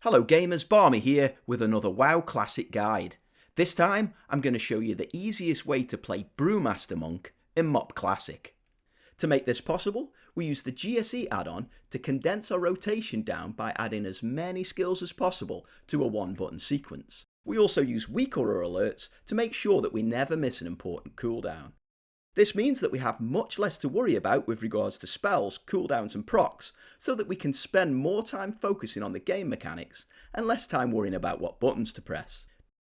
Hello gamers, Barmy here with another WoW Classic guide. This time I'm going to show you the easiest way to play Brewmaster Monk in MoP Classic. To make this possible, we use the GSE add-on to condense our rotation down by adding as many skills as possible to a one-button sequence. We also use weak aura alerts to make sure that we never miss an important cooldown. This means that we have much less to worry about with regards to spells, cooldowns and procs, so that we can spend more time focusing on the game mechanics and less time worrying about what buttons to press.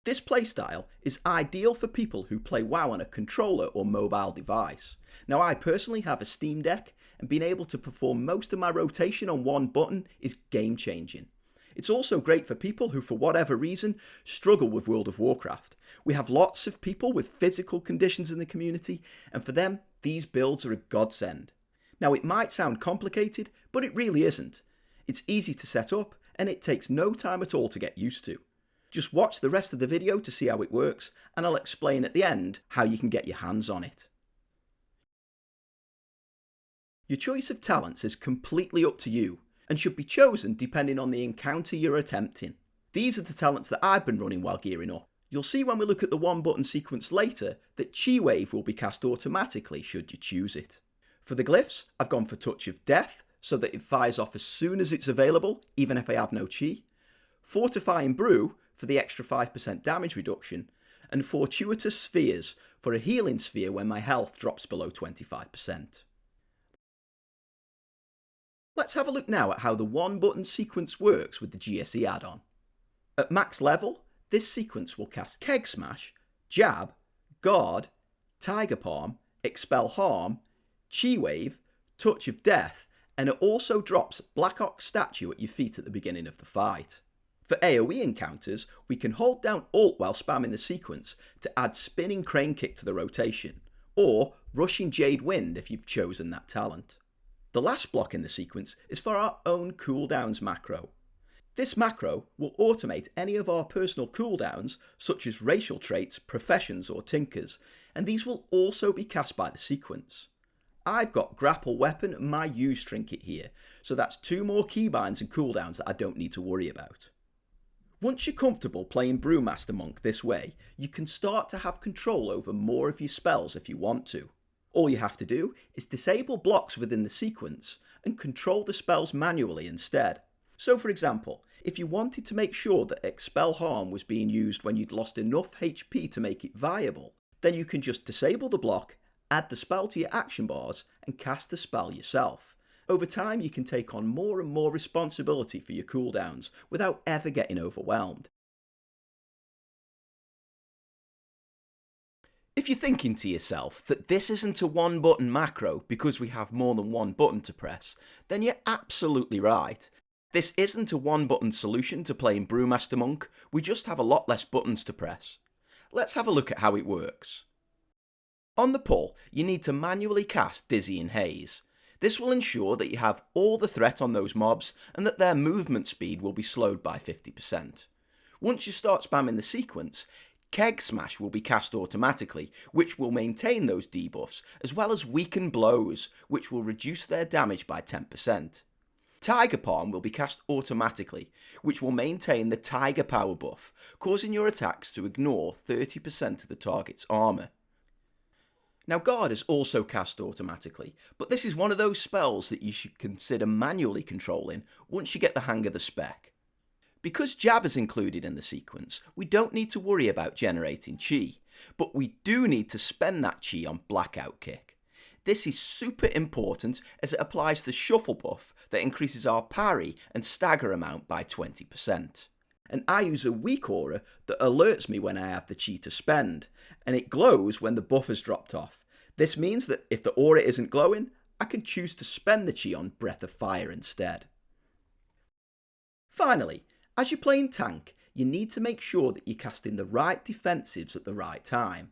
This playstyle is ideal for people who play WoW on a controller or mobile device. Now I personally have a Steam Deck, and being able to perform most of my rotation on one button is game changing. It's also great for people who for whatever reason struggle with World of Warcraft. We have lots of people with physical conditions in the community, and for them these builds are a godsend. Now it might sound complicated, but it really isn't. It's easy to set up and it takes no time at all to get used to. Just watch the rest of the video to see how it works, and I'll explain at the end how you can get your hands on it. Your choice of talents is completely up to you, and should be chosen depending on the encounter you're attempting. These are the talents that I've been running while gearing up. You'll see when we look at the one button sequence later that Chi Wave will be cast automatically should you choose it. For the glyphs, I've gone for Touch of Death so that it fires off as soon as it's available, even if I have no Chi. Fortifying Brew for the extra 5% damage reduction, and Fortuitous Spheres for a healing sphere when my health drops below 25%. Let's have a look now at how the one button sequence works with the GSE add-on. At max level, this sequence will cast Keg Smash, Jab, Guard, Tiger Palm, Expel Harm, Chi Wave, Touch of Death, and it also drops Black Ox Statue at your feet at the beginning of the fight. For AoE encounters, we can hold down Alt while spamming the sequence to add Spinning Crane Kick to the rotation, or Rushing Jade Wind if you've chosen that talent. The last block in the sequence is for our own cooldowns macro. This macro will automate any of our personal cooldowns, such as racial traits, professions or tinkers, and these will also be cast by the sequence. I've got Grapple Weapon and my Use Trinket here, so that's 2 more keybinds and cooldowns that I don't need to worry about. Once you're comfortable playing Brewmaster Monk this way, you can start to have control over more of your spells if you want to. All you have to do is disable blocks within the sequence and control the spells manually instead. So for example, if you wanted to make sure that Expel Harm was being used when you'd lost enough HP to make it viable, then you can just disable the block, add the spell to your action bars and cast the spell yourself. Over time you can take on more and more responsibility for your cooldowns without ever getting overwhelmed. If you're thinking to yourself that this isn't a one button macro because we have more than one button to press, then you're absolutely right. This isn't a one button solution to playing Brewmaster Monk, we just have a lot less buttons to press. Let's have a look at how it works. On the pull, you need to manually cast Dizzying Haze. This will ensure that you have all the threat on those mobs and that their movement speed will be slowed by 50%. Once you start spamming the sequence, Keg Smash will be cast automatically, which will maintain those debuffs, as well as Weaken Blows, which will reduce their damage by 10%. Tiger Palm will be cast automatically, which will maintain the Tiger Power buff, causing your attacks to ignore 30% of the target's armour. Now Guard is also cast automatically, but this is one of those spells that you should consider manually controlling once you get the hang of the spec. Because Jab is included in the sequence, we don't need to worry about generating Chi, but we do need to spend that Chi on Blackout Kick. This is super important as it applies the Shuffle buff that increases our parry and stagger amount by 20%. And I use a weak aura that alerts me when I have the Chi to spend, and it glows when the buff has dropped off. This means that if the aura isn't glowing, I can choose to spend the Chi on Breath of Fire instead. Finally, as you're playing tank, you need to make sure that you're casting the right defensives at the right time.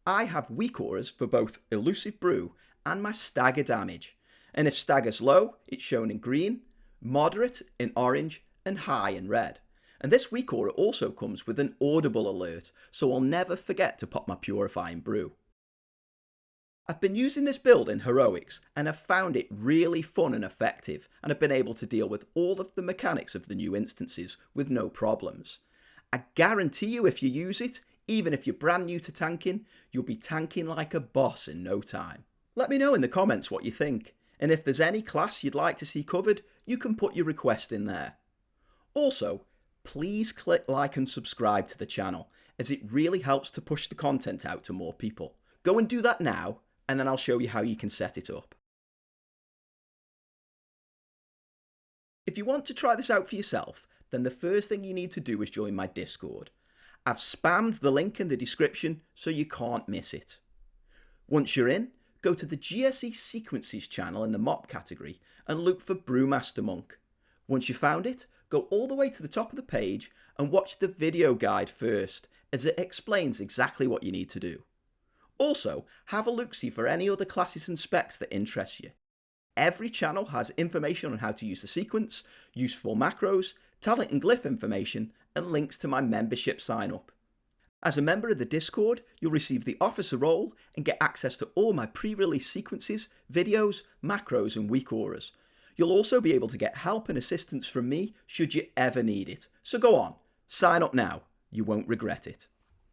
I have weak auras for both Elusive Brew and my stagger damage, and if stagger's low, it's shown in green, moderate in orange, and high in red. And this weak aura also comes with an audible alert, so I'll never forget to pop my Purifying Brew. I've been using this build in Heroics and have found it really fun and effective, and have been able to deal with all of the mechanics of the new instances with no problems. I guarantee you if you use it, even if you're brand new to tanking, you'll be tanking like a boss in no time. Let me know in the comments what you think, and if there's any class you'd like to see covered, you can put your request in there. Also, please click like and subscribe to the channel, as it really helps to push the content out to more people. Go and do that now, and then I'll show you how you can set it up. If you want to try this out for yourself, then the first thing you need to do is join my Discord. I've spammed the link in the description so you can't miss it. Once you're in, go to the GSE Sequences channel in the MoP category and look for Brewmaster Monk. Once you've found it, go all the way to the top of the page and watch the video guide first, as it explains exactly what you need to do. Also, have a look-see for any other classes and specs that interest you. Every channel has information on how to use the sequence, useful macros, talent and glyph information, and links to my membership sign-up. As a member of the Discord, you'll receive the officer role and get access to all my pre-release sequences, videos, macros and weak auras. You'll also be able to get help and assistance from me should you ever need it. So go on, sign up now, you won't regret it.